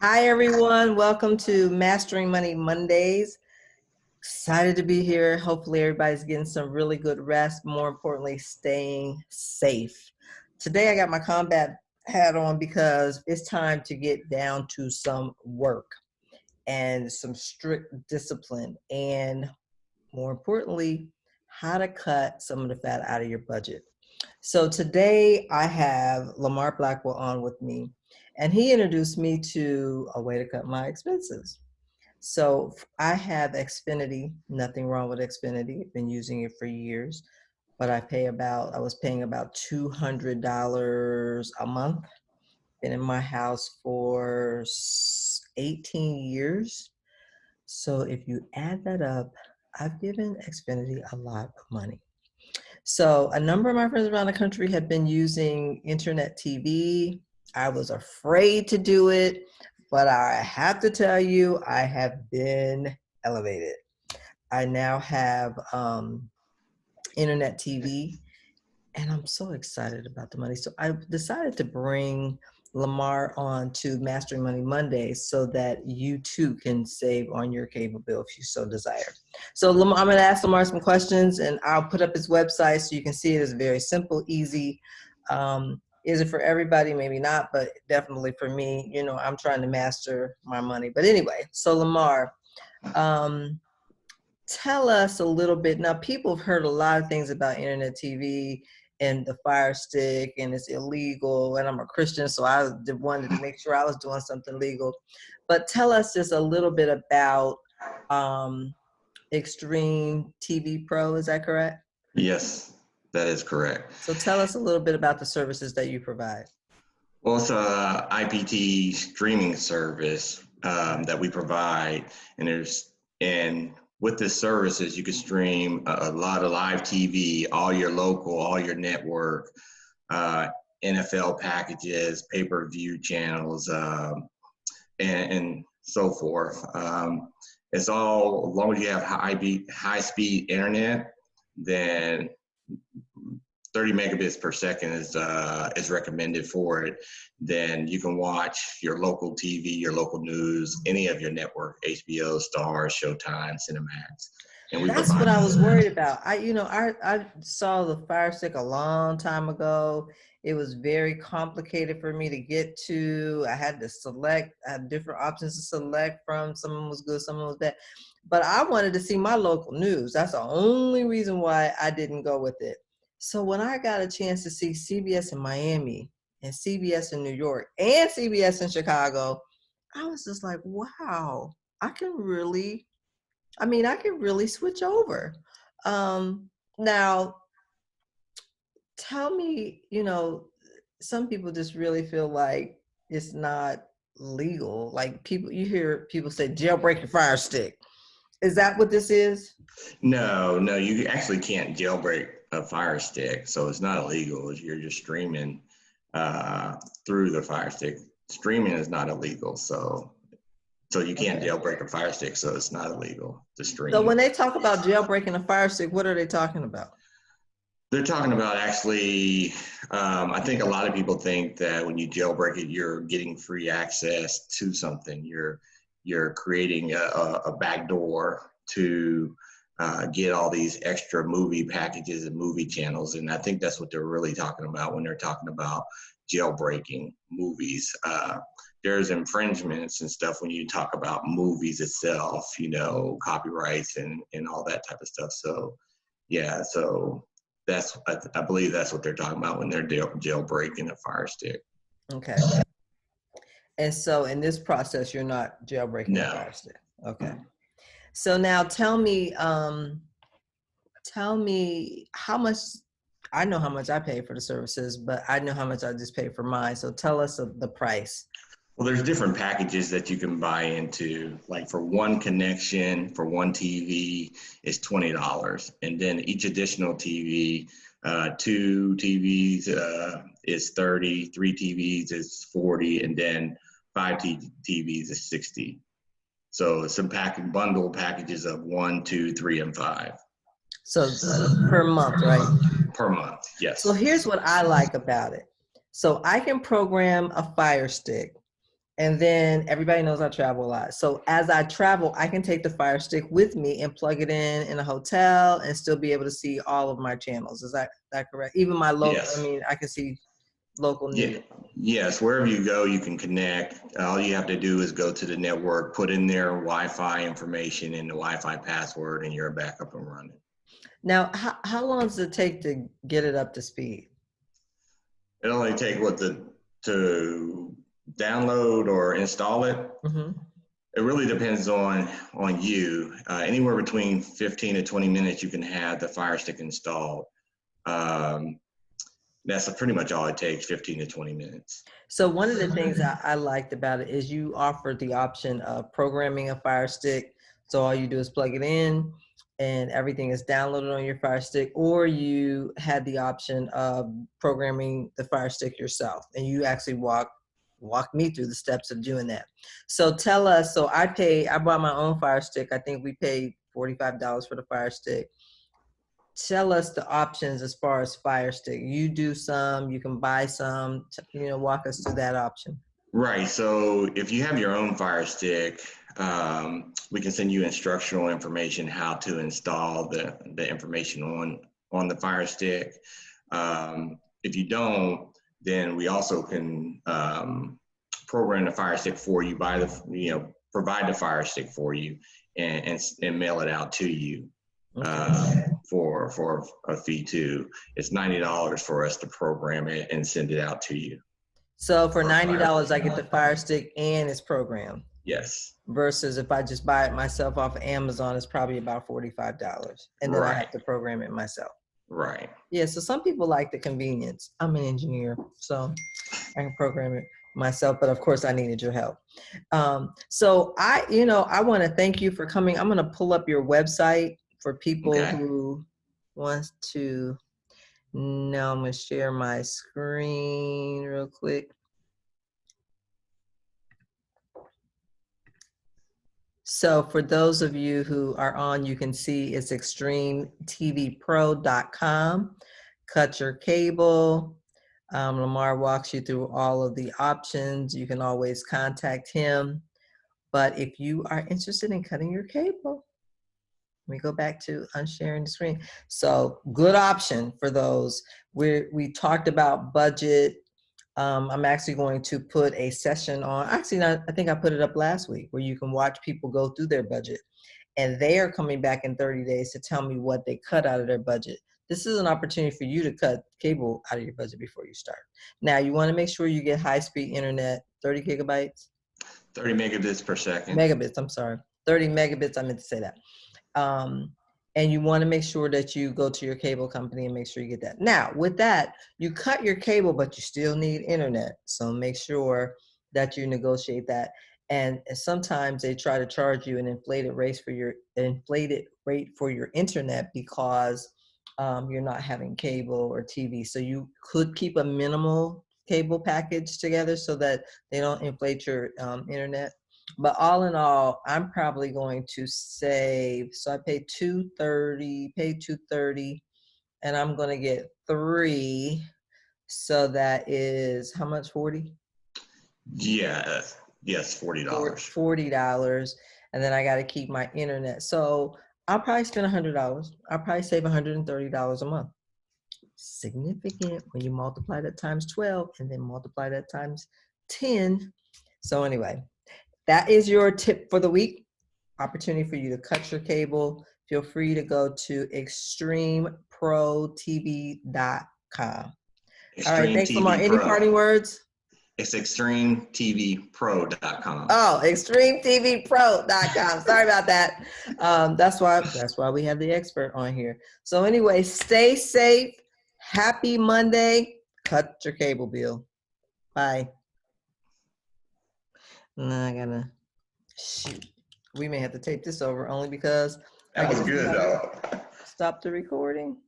Hi, everyone. Welcome to Mastering Money Mondays. Excited to be here. Hopefully, everybody's getting some really good rest. More importantly, staying safe. Today, I got my combat hat on because it's time to get down to some work and some strict discipline. And more importantly, how to cut some of the fat out of your budget. So today I have Lamar Blackwell on with me, and he introduced me to a way to cut my expenses. So I have Xfinity, nothing wrong with Xfinity. I've been using it for years, but I was paying about $200 a month. Been in my house for 18 years. So if you add that up, I've given Xfinity a lot of money. So a number of my friends around the country have been using internet TV. I was afraid to do it, but I have to tell you, I have been elevated. I now have internet TV, and I'm so excited about the money. So I decided to bring Lamar on to Mastering Money Mondays so that you too can save on your cable bill if you so desire. So Lamar, I'm going to ask Lamar some questions, and I'll put up his website so you can see it. It's very simple, easy. Is it for everybody? Maybe not, but definitely for me. You know, I'm trying to master my money. But anyway, so Lamar, tell us a little bit. Now, people have heard a lot of things about internet TV and the Fire Stick, and it's illegal. And I'm a Christian, so I wanted to make sure I was doing something legal. But tell us just a little bit about Extreme TV Pro. Is that correct? Yes, that is correct. So tell us a little bit about the services that you provide. Well, it's a IPT streaming service that we provide, and with this services you can stream a lot of live TV, all your local, all your network, NFL packages, pay-per-view channels, and so forth. It's all, as long as you have high-speed internet, then 30 megabits per second is recommended for it. Then you can watch your local TV, your local news, any of your network, HBO, Stars, Showtime, Cinemax. And That's what I was worried about. I saw the Fire Stick a long time ago. It was very complicated for me to get to. I had to select, I had different options to select from. Some was good, some was bad. But I wanted to see my local news. That's the only reason why I didn't go with it. So when I got a chance to see CBS in Miami and CBS in New York and CBS in Chicago, I was just like, wow, I can really switch over. Now, tell me, some people just really feel like it's not legal. Like you hear people say jailbreak the Fire Stick. Is that what this is? No, you actually can't jailbreak a Fire Stick, so it's not illegal. You're just streaming through the Fire Stick. Streaming is not illegal, so you can't jailbreak a Fire Stick, so it's not illegal to stream. So when they talk about jailbreaking a Fire Stick, what are they talking about? They're talking about actually, I think a lot of people think that when you jailbreak it, you're getting free access to something. You're creating a backdoor to get all these extra movie packages and movie channels. And I think that's what they're really talking about when they're talking about jailbreaking movies. There's infringements and stuff when you talk about movies itself, copyrights and all that type of stuff. So, yeah, so I believe that's what they're talking about when they're jailbreaking a Fire Stick. Okay. And so in this process, you're not jailbreaking a Fire Stick. Okay. So now tell me how much. I know how much I pay for the services, but I know how much I just pay for mine. So tell us the price. Well, there's different packages that you can buy into. Like for one connection, for one TV is $20. And then each additional TV, 2 TVs is 30, 3 TVs is 40, and then 5 TVs is 60. So some bundle packages of 1, 2, 3, and 5. So per month, right? Per month, yes. So here's what I like about it. So I can program a Fire Stick, And then everybody knows I travel a lot. So as I travel, I can take the Fire Stick with me and plug it in a hotel and still be able to see all of my channels. Is that correct? Even my local, I Yes. mean, I can see local Yeah. news. Yes. Wherever you go, you can connect. All you have to do is go to the network, put in their Wi-Fi information and the Wi-Fi password, and you're back up and running. Now, how long does it take to get it up to speed? It only take to download or install it. Mm-hmm. It really depends on you. Anywhere between 15 to 20 minutes, you can have the Fire Stick installed. That's pretty much all it takes, 15 to 20 minutes. So one of the things I liked about it is you offered the option of programming a Fire Stick. So all you do is plug it in and everything is downloaded on your Fire Stick, or you had the option of programming the Fire Stick yourself, and you actually walk me through the steps of doing that. So tell us, so I bought my own Fire Stick. I think we paid $45 for the Fire Stick. Tell us the options as far as Fire Stick. You do some, you can buy some, walk us through that option. Right. So if you have your own Fire Stick, we can send you instructional information how to install the information on the Fire Stick. If you don't, then we also can program the Fire Stick for you, provide the Fire Stick for you, and mail it out to you. Okay. For a fee too. It's $90 for us to program it and send it out to you. So for $90, I get the Fire Stick and it's programmed. Yes. Versus if I just buy it myself off of Amazon, it's probably about $45, and then I have to program it myself. Right. Yeah. So some people like the convenience. I'm an engineer, so I can program it myself, but of course I needed your help. So I want to thank you for coming. I'm going to pull up your website for people who want to know. I'm going to share my screen real quick. So for those of you who are on, you can see it's extremetvpro.com. Cut your cable. Lamar walks you through all of the options. You can always contact him. But if you are interested in cutting your cable, let me go back to unsharing the screen. So good option for those. We talked about budget. I'm actually going to put a session on, I think I put it up last week, where you can watch people go through their budget. And they are coming back in 30 days to tell me what they cut out of their budget. This is an opportunity for you to cut cable out of your budget before you start. Now, you want to make sure you get high-speed internet, 30 gigabytes? 30 megabits per second. Megabits, I'm sorry. 30 megabits, I meant to say that. And you want to make sure that you go to your cable company and make sure you get that. Now, with that, you cut your cable, but you still need internet. So make sure that you negotiate that. And sometimes they try to charge you an inflated rate for your internet because you're not having cable or TV. So you could keep a minimal cable package together so that they don't inflate your internet. But all in all, I'm probably going to save. So I paid $230, and I'm going to get 3. So that is how much? 40? Yeah. Yes, $40. $40, and then I got to keep my internet. So I'll probably spend $100. I'll probably save $130 a month. Significant when you multiply that times 12 and then multiply that times 10. So anyway, that is your tip for the week. Opportunity for you to cut your cable. Feel free to go to extremeprotv.com. All right, thanks, Lamar. Any parting words? It's extremetvpro.com. Oh, extremetvpro.com. Sorry about that. That's why we have the expert on here. So anyway, stay safe. Happy Monday. Cut your cable bill. Bye. Now I gotta shoot. We may have to tape this over only because that was good though. Stop the recording.